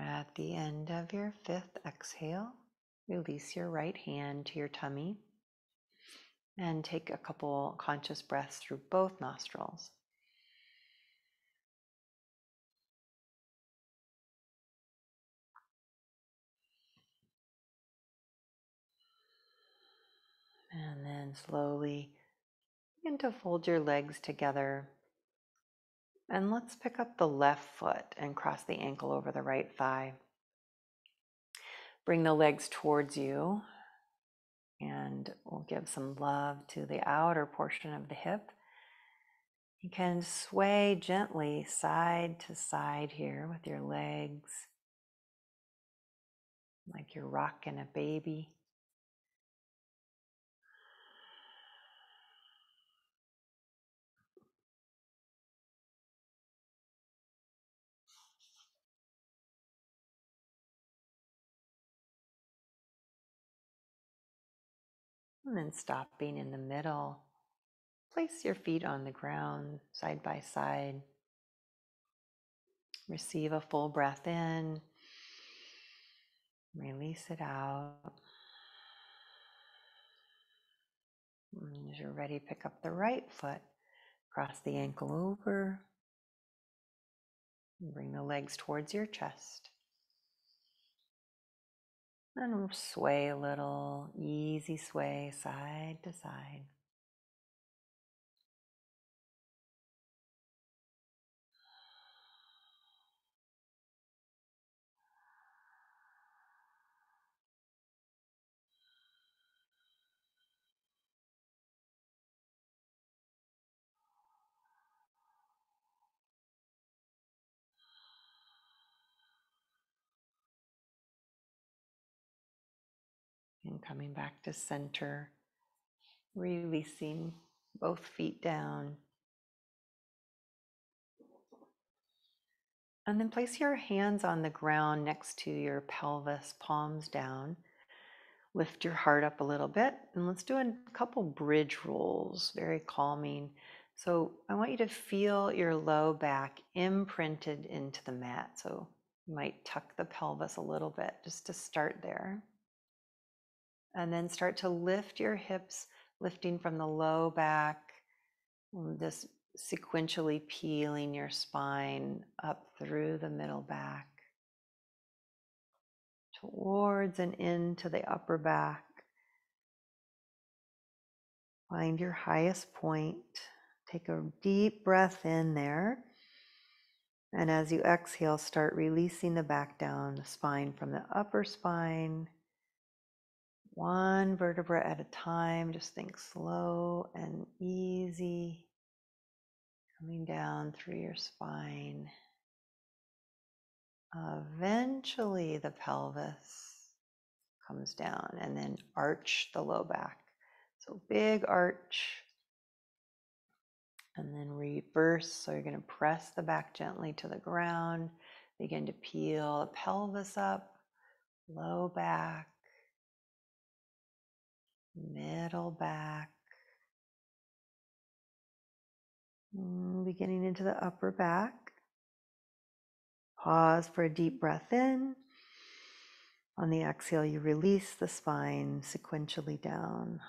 At the end of your 5th exhale, release your right hand to your tummy and take a couple conscious breaths through both nostrils. And then slowly begin to fold your legs together. And let's pick up the left foot and cross the ankle over the right thigh. Bring the legs towards you, and we'll give some love to the outer portion of the hip. You can sway gently side to side here with your legs, like you're rocking a baby. And then stopping in the middle, place your feet on the ground side by side. Receive a full breath in, release it out. And as you're ready, pick up the right foot, cross the ankle over, and bring the legs towards your chest. And sway a little, easy sway side to side. And coming back to center, releasing both feet down. And then place your hands on the ground next to your pelvis, palms down. Lift your heart up a little bit, and let's do a couple bridge rolls, very calming. So I want you to feel your low back imprinted into the mat. So you might tuck the pelvis a little bit just to start there. And then start to lift your hips, lifting from the low back, this sequentially peeling your spine up through the middle back, towards and into the upper back. Find your highest point. Take a deep breath in there. And as you exhale, start releasing the back down, the spine from the upper spine. One vertebra at a time. Just think slow and easy. Coming down through your spine. Eventually the pelvis comes down, and then arch the low back. So big arch, and then reverse. So you're going to press the back gently to the ground, begin to peel the pelvis up, low back, middle back, beginning into the upper back. Pause for a deep breath in. On the exhale, you release the spine sequentially down.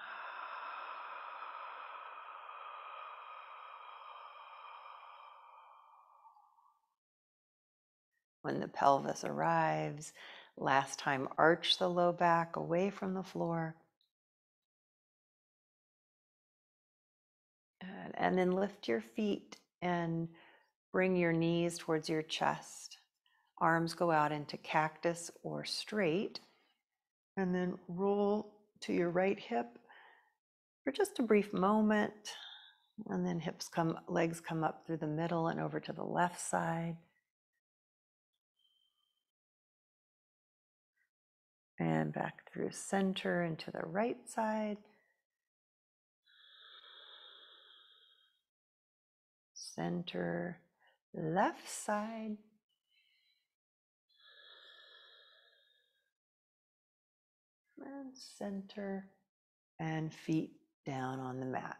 When the pelvis arrives, last time arch the low back away from the floor. And then lift your feet and bring your knees towards your chest. Arms go out into cactus or straight. And then roll to your right hip for just a brief moment. And then legs come up through the middle and over to the left side. And back through center and to the right side. Center, left side. And center, and feet down on the mat.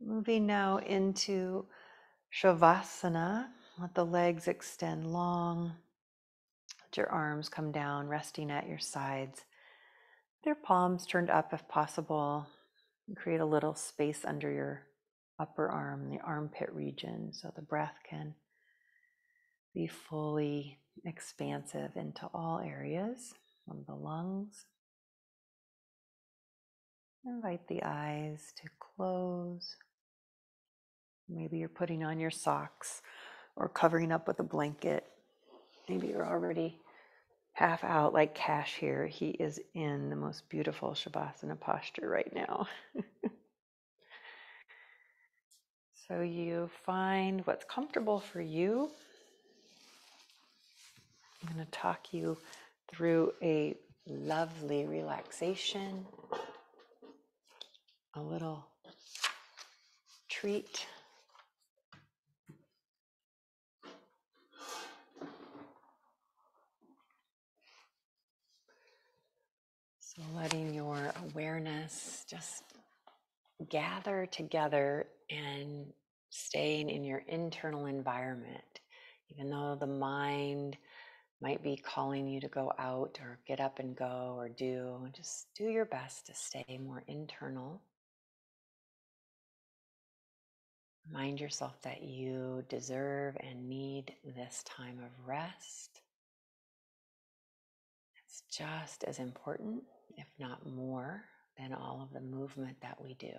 Moving now into Shavasana. Let the legs extend long. Let your arms come down, resting at your sides. Their palms turned up if possible. And create a little space under your upper arm, the armpit region, so the breath can be fully expansive into all areas of the lungs. Invite the eyes to close. Maybe you're putting on your socks or covering up with a blanket. Maybe you're already half out like Cash here. He is in the most beautiful Shavasana posture right now. So you find what's comfortable for you. I'm going to talk you through a lovely relaxation, a little treat. So letting your awareness just gather together and staying in your internal environment, even though the mind might be calling you to go out or get up and go or just do your best to stay more internal. Remind yourself that you deserve and need this time of rest. It's just as important, if not more, than all of the movement that we do.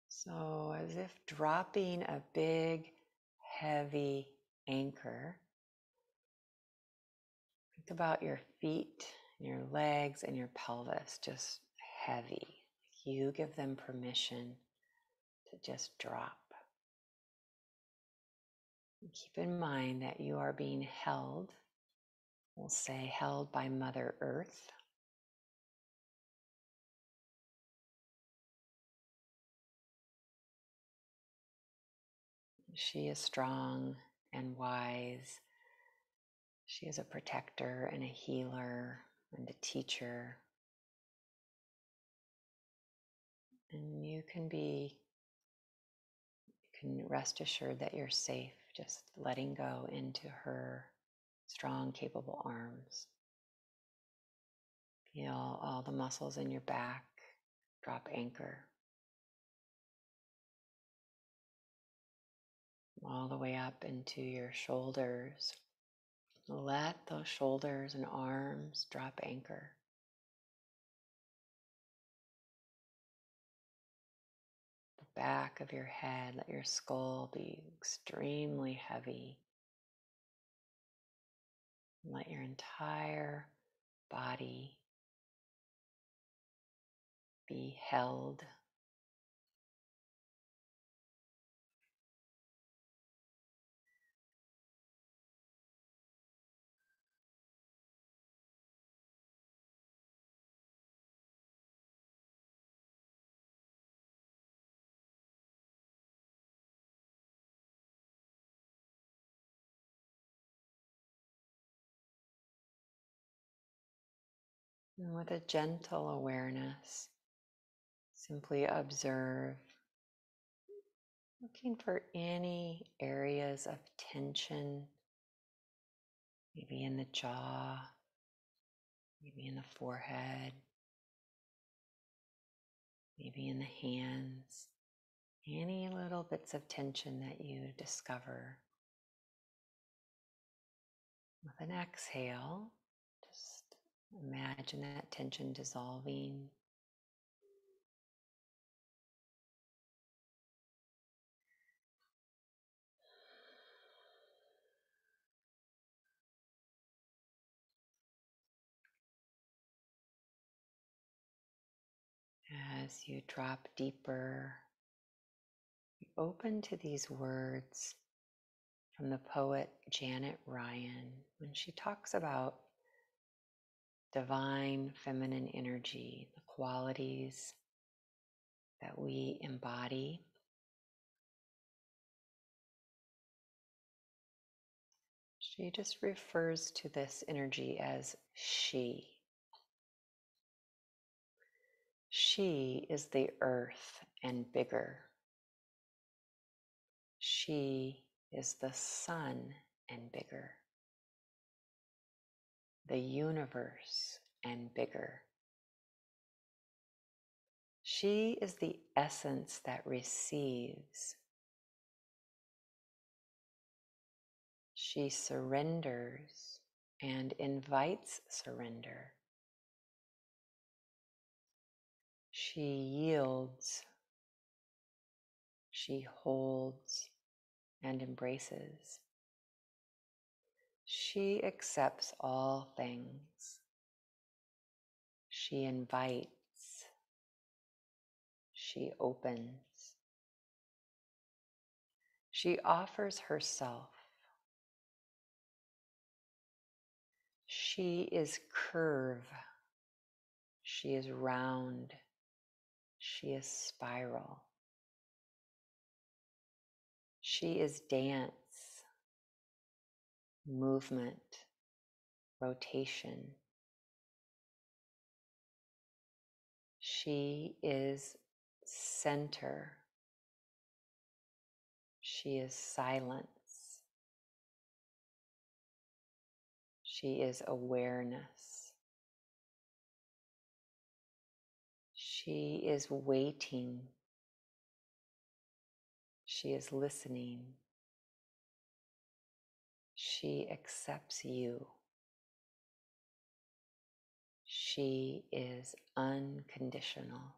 So as if dropping a big, heavy anchor, think about your feet, your legs, and your pelvis, just heavy. You give them permission to just drop. And keep in mind that you are being held, we'll say held by Mother Earth. She is strong and wise. She is a protector and a healer and a teacher. And you can rest assured that you're safe, just letting go into her strong, capable arms. Feel all the muscles in your back drop anchor. All the way up into your shoulders. Let those shoulders and arms drop anchor. The back of your head, let your skull be extremely heavy. Let your entire body be held. And with a gentle awareness, simply observe, looking for any areas of tension, maybe in the jaw, maybe in the forehead, maybe in the hands, any little bits of tension that you discover. With an exhale, just imagine that tension dissolving. As you drop deeper, you open to these words from the poet Janet Ryan when she talks about divine feminine energy, the qualities that we embody. She just refers to this energy as she. She is the earth and bigger. She is the sun and bigger. The universe and bigger. She is the essence that receives. She surrenders and invites surrender. She yields. She holds and embraces. She accepts all things. She invites. She opens. She offers herself. She is curve. She is round. She is spiral. She is dance, movement, rotation. She is center. She is silence. She is awareness. She is waiting. She is listening. She accepts you. She is unconditional.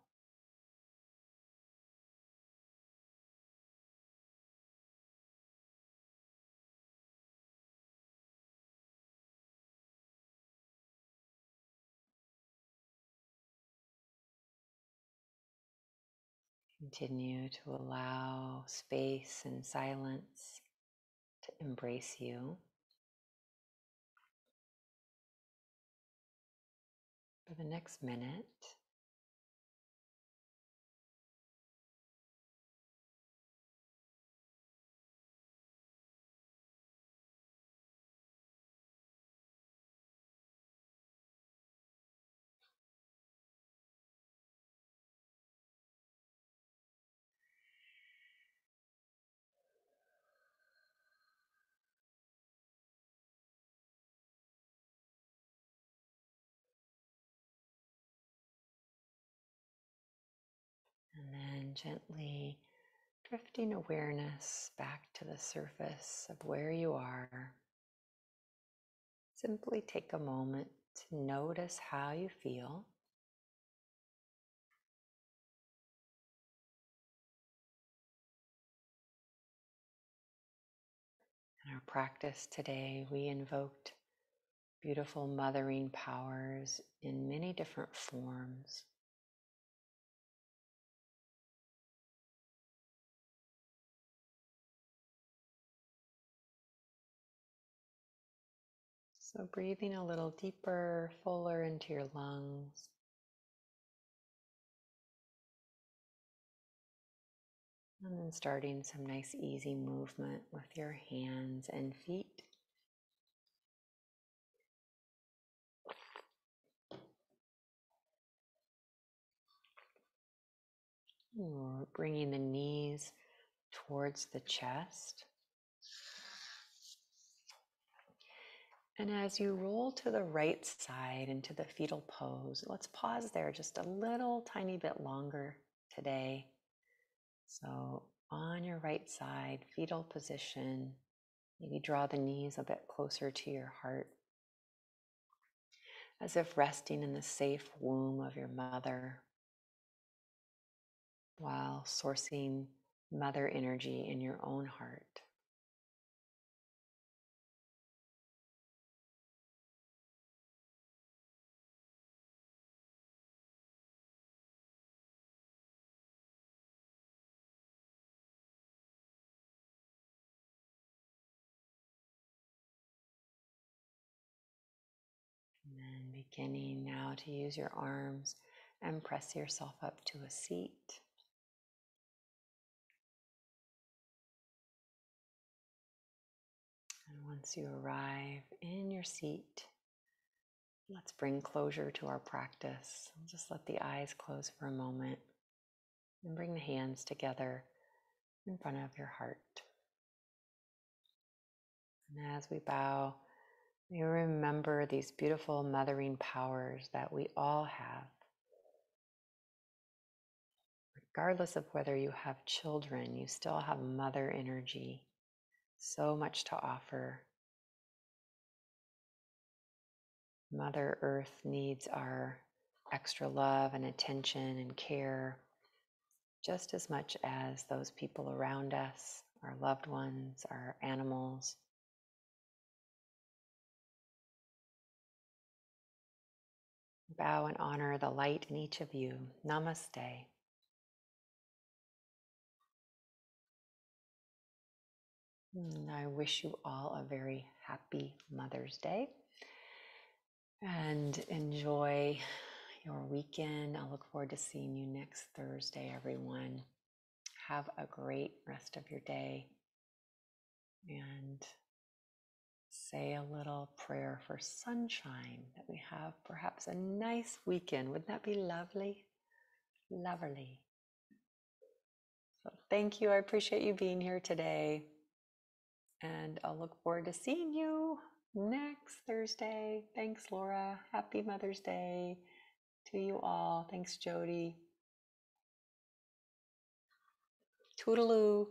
Continue to allow space and silence to embrace you. For the next minute, and then gently drifting awareness back to the surface of where you are. Simply take a moment to notice how you feel. In our practice today, we invoked beautiful mothering powers in many different forms. So breathing a little deeper, fuller into your lungs. And then starting some nice easy movement with your hands and feet. Bringing the knees towards the chest. And as you roll to the right side into the fetal pose, let's pause there just a little tiny bit longer today. So on your right side, fetal position, maybe draw the knees a bit closer to your heart, as if resting in the safe womb of your mother, while sourcing mother energy in your own heart. And then beginning now to use your arms and press yourself up to a seat. And once you arrive in your seat, let's bring closure to our practice. Just let the eyes close for a moment and bring the hands together in front of your heart. And as we bow, we remember these beautiful mothering powers that we all have. Regardless of whether you have children, you still have mother energy. So much to offer. Mother Earth needs our extra love and attention and care just as much as those people around us, our loved ones, our animals. Bow and honor the light in each of you. Namaste. And I wish you all a very happy Mother's Day and enjoy your weekend. I look forward to seeing you next Thursday, everyone. Have a great rest of your day and say a little prayer for sunshine, that we have perhaps a nice weekend. Wouldn't that be lovely? Lovely. So thank you. I appreciate you being here today. And I'll look forward to seeing you next Thursday. Thanks, Laura. Happy Mother's Day to you all. Thanks, Jody. Toodaloo.